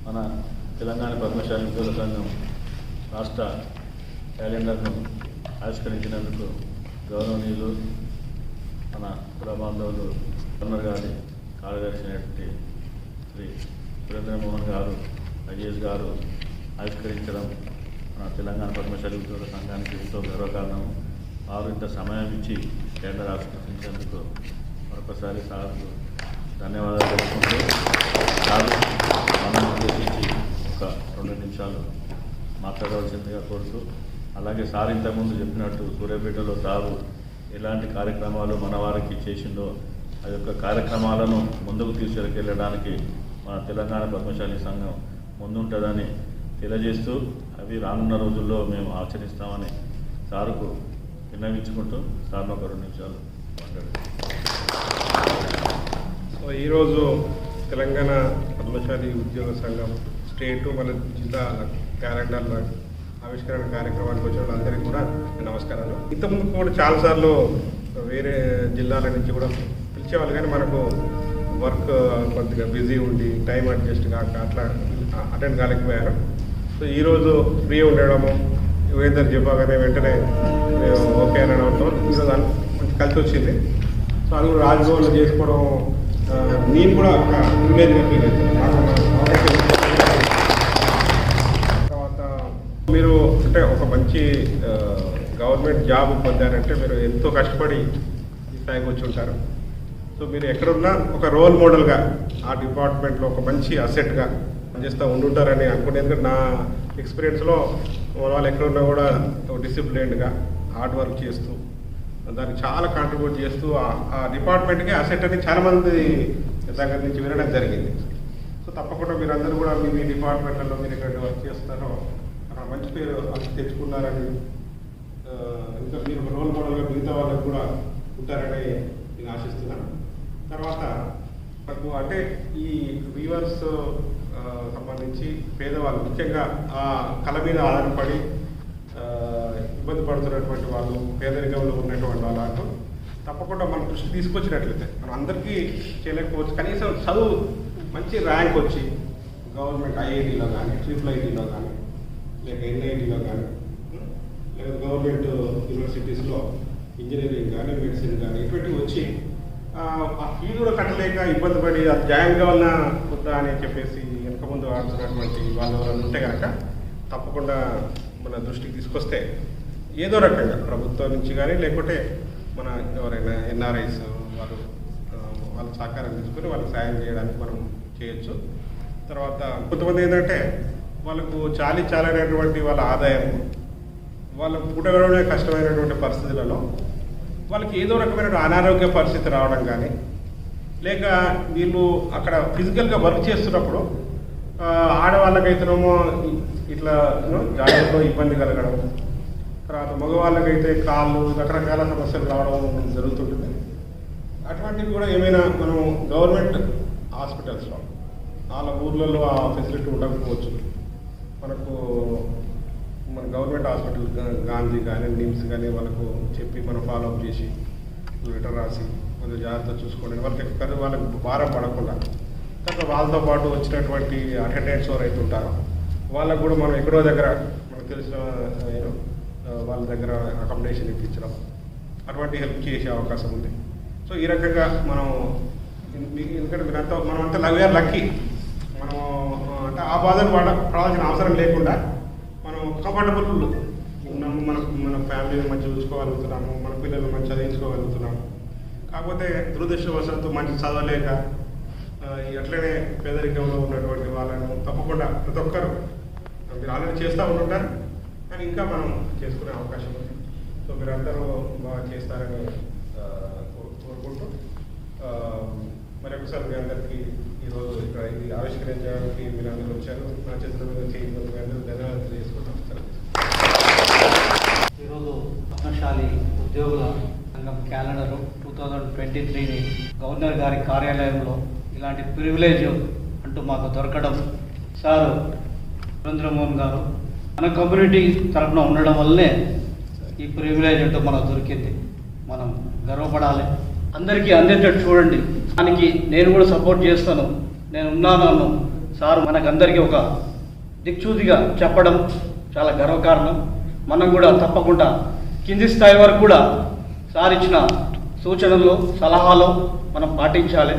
మన తెలంగాణ పద్మశాలి ఉద్యోగ సంఘం రాష్ట్ర క్యాలెండర్ను ఆవిష్కరించినందుకు గౌరవనీయులు మన కులబాంధవులు గవర్నర్ గారి కార్యదర్శి అయినటువంటి శ్రీ సురేంద్రమోహన్ గారు ఐఏఎస్ గారు ఆవిష్కరించడం మన తెలంగాణ పద్మశాలి ఉద్యోగ సంఘానికి ఎంతో గర్వకారణం. వారు ఇంత సమయం ఇచ్చి క్యాలెండర్ ఆవిష్కరించేందుకు మరొకసారి సార్కు ధన్యవాదాలు తెలుపుకుంటూ సార్ మనం ఉద్దేశించి ఒక 2 నిమిషాలు మాట్లాడవలసిందిగా కోరుతూ, అలాగే సార్ ఇంతకుముందు చెప్పినట్టు సూర్యాపేటలో సారు ఎలాంటి కార్యక్రమాలు మన వారికి చేసిందో ఆ యొక్క కార్యక్రమాలను ముందుకు తీసుకెళ్ళడానికి మన తెలంగాణ పద్మశాలి సంఘం ముందుంటుందని తెలియజేస్తూ అవి రానున్న రోజుల్లో మేము ఆచరిస్తామని సారుకు విన్నవించుకుంటూ సార్ను ఒక 2 నిమిషాలు మాట్లాడుతాం. ఈరోజు తెలంగాణ పద్మశాలి ఉద్యోగ సంఘం స్టేటు మన జిల్లా క్యాలెండర్ల ఆవిష్కరణ కార్యక్రమానికి వచ్చిన వాళ్ళందరికీ కూడా నమస్కారాలు. ఇంతకుముందు కూడా చాలాసార్లు వేరే జిల్లాల నుంచి కూడా పిలిచేవాళ్ళు, కానీ మనకు వర్క్ కొద్దిగా బిజీ ఉండి టైం అడ్జస్ట్ కాక అట్లా అటెండ్ కాలేకపోయారు. సో ఈరోజు ఫ్రీ ఉండడము, వేదర్ చెప్పగానే వెంటనే మేము ఓకే అనడంతో ఈరోజు మంచి కలిసి వచ్చింది. సో అది కూడా రాజభవన్లో చేసుకోవడం నేను కూడా ఒక ప్రివిలేజ్గా ఫీల్ అవుతుంది. తర్వాత మీరు అంటే ఒక మంచి గవర్నమెంట్ జాబ్ పొందారంటే మీరు ఎంతో కష్టపడి ఈ స్థాయికి వచ్చి ఉంటారు. సో మీరు ఎక్కడున్నా ఒక రోల్ మోడల్గా ఆ డిపార్ట్మెంట్లో ఒక మంచి అసెట్గా పనిచేస్తూ ఉండుంటారని అనుకుంటే, ఎందుకంటే నా ఎక్స్పీరియన్స్లో వాళ్ళు ఎక్కడున్నా కూడా డిసిప్లిన్డ్గా హార్డ్ వర్క్ చేస్తూ దానికి చాలా కాంట్రిబ్యూట్ చేస్తూ ఆ డిపార్ట్మెంట్కి అసెట్ అని చాలామంది దగ్గర నుంచి వినడం జరిగింది. సో తప్పకుండా మీరందరూ కూడా మీ డిపార్ట్మెంట్లలో మీరు ఎక్కడ వర్క్ చేస్తారో అక్కడ మంచి పేరు తెచ్చుకున్నారని, ఇంకా మీరు ఒక రోల్ మోడల్గా మిగతా వాళ్ళకు కూడా ఉంటారని నేను ఆశిస్తున్నాను. తర్వాత నాకు అంటే ఈ వీవర్స్ సంబంధించి పేదవాళ్ళు ముఖ్యంగా ఆ కళ మీద ఆధారపడి ఇబ్బంది పడుతున్నటువంటి వాళ్ళు, పేదరికంలో ఉన్నటువంటి వాళ్ళకు తప్పకుండా మన దృష్టి తీసుకొచ్చినట్లయితే మనం అందరికీ చేయలేకపోవచ్చు, కనీసం చదువు మంచి ర్యాంక్ వచ్చి గవర్నమెంట్ ఐఐటీలో కానీ IIITలో కానీ లేక NITలో కానీ లేదా గవర్నమెంట్ యూనివర్సిటీస్లో ఇంజనీరింగ్ కానీ మెడిసిన్ కానీ ఇటువంటివి వచ్చి ఆ ఫీజు కూడా కట్టలేక ఇబ్బంది పడి అది జాయిన్ కావాలన్నా వద్దా అని చెప్పేసి వెనక ముందు ఆడుతున్నటువంటి వాళ్ళు ఉంటే కనుక తప్పకుండా మన దృష్టికి తీసుకొస్తే ఏదో రకంగా ప్రభుత్వం నుంచి కానీ లేకపోతే మన ఎవరైనా NRIs వాళ్ళ సహకారం తీసుకొని వాళ్ళకి సాయం చేయడానికి మనం చేయొచ్చు. తర్వాత కొంతమంది ఏంటంటే వాళ్ళకు చాలైనటువంటి వాళ్ళ ఆదాయం, వాళ్ళ పుట్టగడమే కష్టమైనటువంటి పరిస్థితులలో వాళ్ళకి ఏదో రకమైన అనారోగ్య పరిస్థితి రావడం కానీ, లేక వీళ్ళు అక్కడ ఫిజికల్గా వర్క్ చేస్తున్నప్పుడు ఆడవాళ్ళకైతేనేమో ఇట్లా జాగ్రత్తలో ఇబ్బంది కలగడం, తర్వాత మగవాళ్ళకైతే కాళ్ళు రకరకాల సమస్యలు రావడం జరుగుతుంటుంది. అటువంటివి కూడా ఏమైనా మనం గవర్నమెంట్ హాస్పిటల్స్లో వాళ్ళ ఊర్లలో ఆ ఫెసిలిటీ ఉండకపోవచ్చు. మనకు మన గవర్నమెంట్ హాస్పిటల్ గాంధీ కానీ నిమ్స్ కానీ వాళ్ళకు చెప్పి మనం ఫాలోఅప్ చేసి లెటర్ రాసి కొంచెం జాగ్రత్త చూసుకోండి, వాళ్ళకి భారం పడకుండా. తర్వాత వాళ్ళతో పాటు వచ్చినటువంటి అటెండెంట్స్ ఎవరైతే ఉంటారో వాళ్ళకు కూడా మనం ఎక్కడో దగ్గర మనకు తెలిసిన వాళ్ళ దగ్గర అకామిడేషన్ ఇప్పించడం అటువంటి హెల్ప్ చేసే అవకాశం ఉంది. సో ఈ రకంగా మనం ఎందుకంటే మనమంతా వీఆర్ లక్కీ, మనం అంటే ఆ బాధను పడాల్సిన అవసరం లేకుండా మనం కంఫర్టబుల్ ఉన్నాము, మన ఫ్యామిలీని మంచిగా చూసుకోగలుగుతున్నాము, మన పిల్లలు మంచి చదివించుకోగలుగుతున్నాము. కాకపోతే దురదృష్టవశాత్తు మంచి చదవలేక అట్లనే పేదరికంలో ఉన్నటువంటి వాళ్ళను తప్పకుండా ప్రతి ఒక్కరు మీరు ఆల్రెడీ చేస్తూ ఉంటుంటారు, కానీ ఇంకా మనం చేసుకునే అవకాశం ఉంది. సో మీరందరూ బాగా చేస్తారని కోరుకుంటూ మరొకసారి మీ అందరికీ ఈరోజు ఇక్కడ ఇది ఆవిష్కరించడానికి మీరందరూ వచ్చారు. నా చేతుల మీద చేయడం మీ అందరూ ధన్యవాదాలు తెలియజేసుకుంటాం. ఈరోజు పద్మశాలి ఉద్యోగుల సంఘం క్యాలెండర్ 2023ని గవర్నర్ గారి కార్యాలయంలో ఇలాంటి ప్రివిలేజ్ అంటూ మాకు దొరకడం, సారు సురేంద్రమోహన్ గారు మన కమ్యూనిటీ తరఫున ఉండడం వల్లనే ఈ ప్రివిలేజ్ అంటూ మనకు దొరికింది. మనం గర్వపడాలి, అందరికీ అందేటట్టు చూడండి. దానికి నేను కూడా సపోర్ట్ చేస్తాను, నేను ఉన్నాను సార్ మనకందరికీ ఒక దిక్చూదిగా చెప్పడం చాలా గర్వకారణం. మనం కూడా తప్పకుండా కింది స్థాయి వరకు కూడా సార్ ఇచ్చిన సూచనలు సలహాలు మనం పాటించాలి.